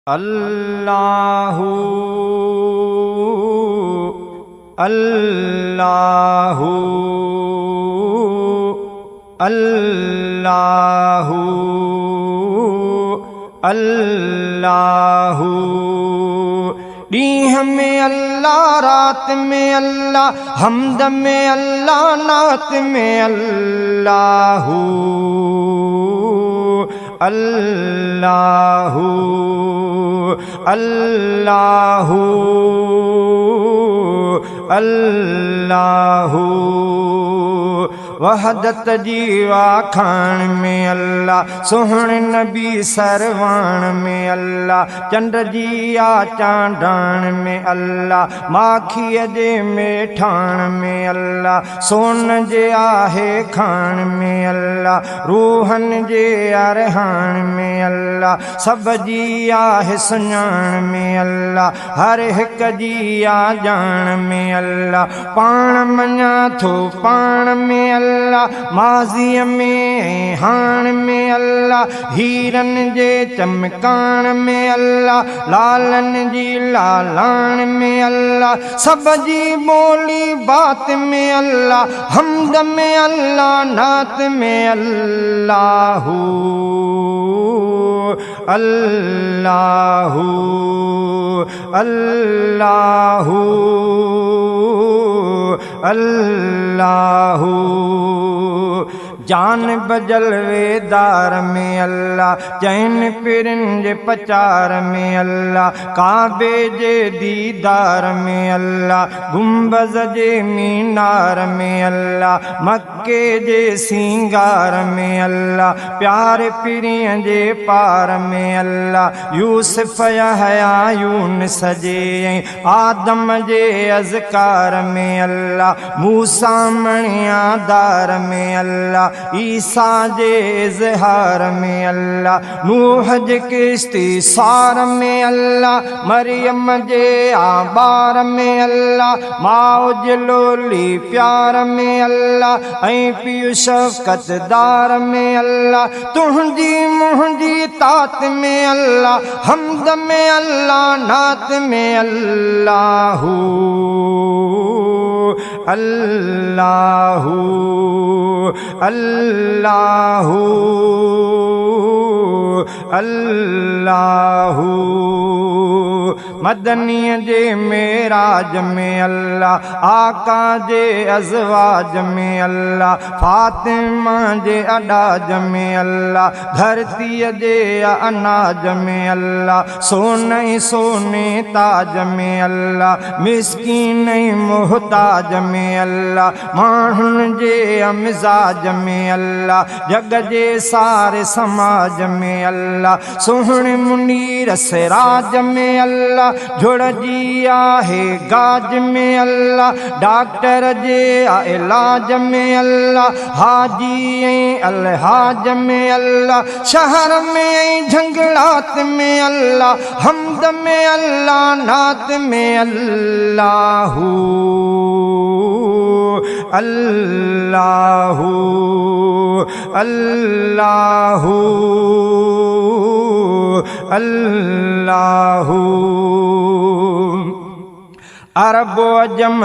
अल्लाहु अल्लाहु अल्लाहु अल्लाहु। डीह में अल्लाह, रात में अल्लाह, हमद में अल्लाह, नात में अल्लाहु अल्लाहु अल्लाहु अल्लाहु। वहदत जीवा खान में अल्लाह, सोहण नबी सरवान में अल्लाह, चंड जिया चांडान में अल्लाह, माखीअ जे मेठान में अल्लाह, सोन जे आहे खान में अल्लाह, रूहन जे अरहान में अल्लाह, सब जी आहे सुञाण में अल्लाह, हर हिक जी आ जान में अल्लाह, पाण मञा थो पाण में अल्लाह, माज़ीअ में हाण में अल्लाह, हीरन जे चमकान में अल्लाह, लालन जी लालान में अल्लाह, सब जी बोली बात में अल्लाह, हमद में अल्लाह, नात में अल्लाहु अल्लाहु अल्लाहु अल्लाहु। जान बजलवेदार में अल्लाह, चैन पिरंज पचार में अल्लाह, काबे जे दीदार में अल्लाह, गुंबज जे मीनार में अल्लाह, मक्के जे सिंगार में अल्लाह, प्यार पिरिय जे पार में अल्लाह, यूसुफ यहया यूनुस जे आदम जे अज़कार में अल्लाह, मूसा मणिया दार में अल्लाह, ईसा जे इज़हार में अल्लाह, नूह जे किश्ती सार में अल्लाह, मरियम जे आबार में अल्लाह, माओ जे लोली प्यार में अल्लाह, ऐं पियो शफ़क़त दार में अल्लाह, तुंहिंजी मुंहिंजी तात में अल्लाह, हमद में अल्लाह, नात में अल्लाहु अल्लाहु अल्लाहु अल्लाहु। मदनीअ जे मेराज में अल्लाह, आका जे अज़वाज में अल्लाह, फातिमा जे अडाज में अल्लाह, धरतीअ जे अनाज में अल्लाह, सोने सोने ताज में अल्लाह, मिस्कीन मोहताज में अल्लाह, माण्हुनि जे मिज़ाज में अल्लाह, जग जे सारे समाज में अल्लाह, सोहणे मुनीर सिराज में अल्लाह, जुड़ जी आहे गाज में अल्लाह, डॉक्टर जे इलाज में अल्लाह, हाजी ऐं अलहाज में अल्लाह, शहर में झंगलात में अल्लाह, हमद में अल्लाह, नात में अल्लाहु अल्लाहु अल्लाहु अल्लाहु। अरब अजम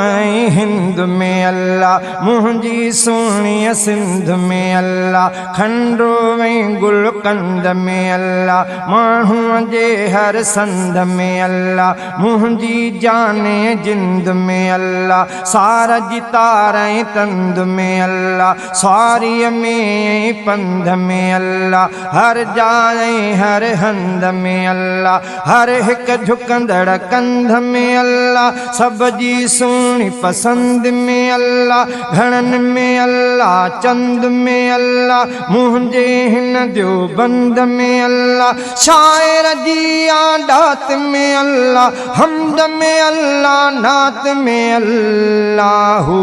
हिंद में अल्लाह, मुंहिंजी सुहिणी सिंध में अल्लाह, खंडो ऐं गुलकंद में अल्लाह, माण्हूअ जे हर संद में अल्लाह, मुंहिंजी जाने जिंद में अल्लाह, सार जी तार ऐं तंद में अल्लाह, स्वारीअ में पंध में अल्लाह, हर जाइ हर हंद में अल्लाह, हर हिक झुकंदड़ कंध में अल्लाह, सब जी सुहिणी पसंद में अल्लाह, घणनि में अल्लाह, चंद में अल्लाह, मुंहिंजे हिन जो बंद में अल्लाह, शाइर जी आडात में अल्लाह, हमद में अल्लाह, नात में अल्लाहु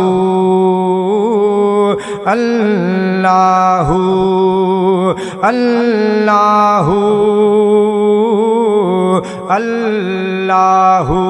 अल्लाहु अल्लाहु अल्लाहु।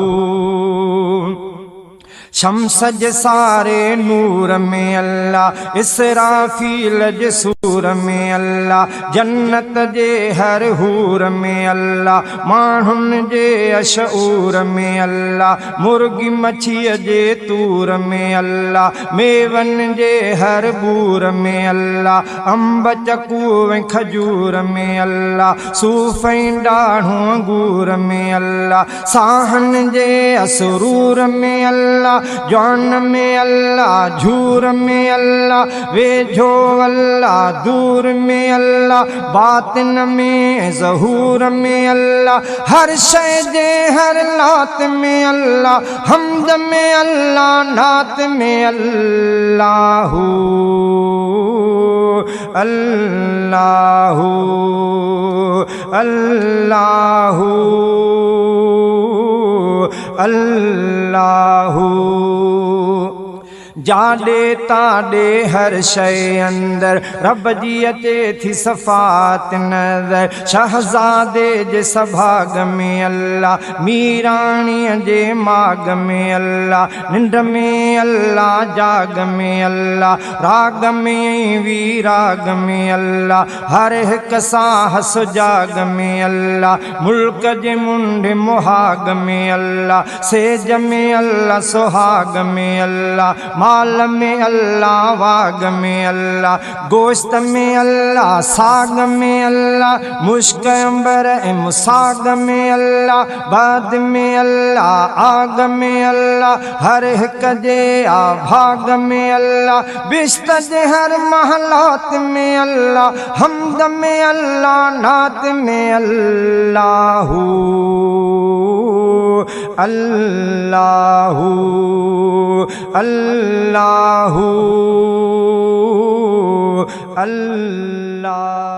शम्स जे सारे नूर में अल्लाह, इसराफील जे सूर में अल्लाह, जन्नत जे हर हूर में अल्लाह, माण्हुनि जे अशऊर में अल्लाह, मुर्गी मच्छीअ जे तूर में अल्लाह, मेवन जे हर बूर में अल्लाह, अंब चकू ऐं खजूर में अल्लाह, सूफ़ ऐं ॾाढ़ूं अंगूर में अल्लाह, साहन जे असरूर में अल्लाह, जौन में अल्लाह, झूर में अल्लाह, वेझो अल्लाह, दूर में अल्लाह, बातिन में ज़हूर में अल्लाह, हर शय जे हर लात में अल्लाह, हमद में अल्लाह, नात में अल्लाह, अल्लाह अल्लाह अल्लाह। जाॾे ताॾे हर शइ अंदर रब जी अचे थी सफ़ात नज़र, शहज़ादे जे सभाग में अल्लाह, मीराणीअ जे माग में अल्लाह, निंड में अल्लाह, जाग में अल्लाह, राग में वीराग में अल्लाह, हर हिकु साह सुजाग में अल्लाह, मुल्क जे मुंड मुहाग में अल्लाह, सेज में अल्लाह, सुहाग में अल्लाह, माल में अल्लाह, वाग में अल्लाह, गोश्त में अल्लाह, साग में अल्लाह, मुश्क अंबर ऐं मुसाग में अल्लाह, बाद में अल्लाह, आग में अल्लाह, हर हिकु जे आभाग में अल्लाह, बिश्त जे हर महलात में अल्लाह, हमद में अल्लाह, नात में अल्लाह, अल्लाह अल्लाह अल्लाह।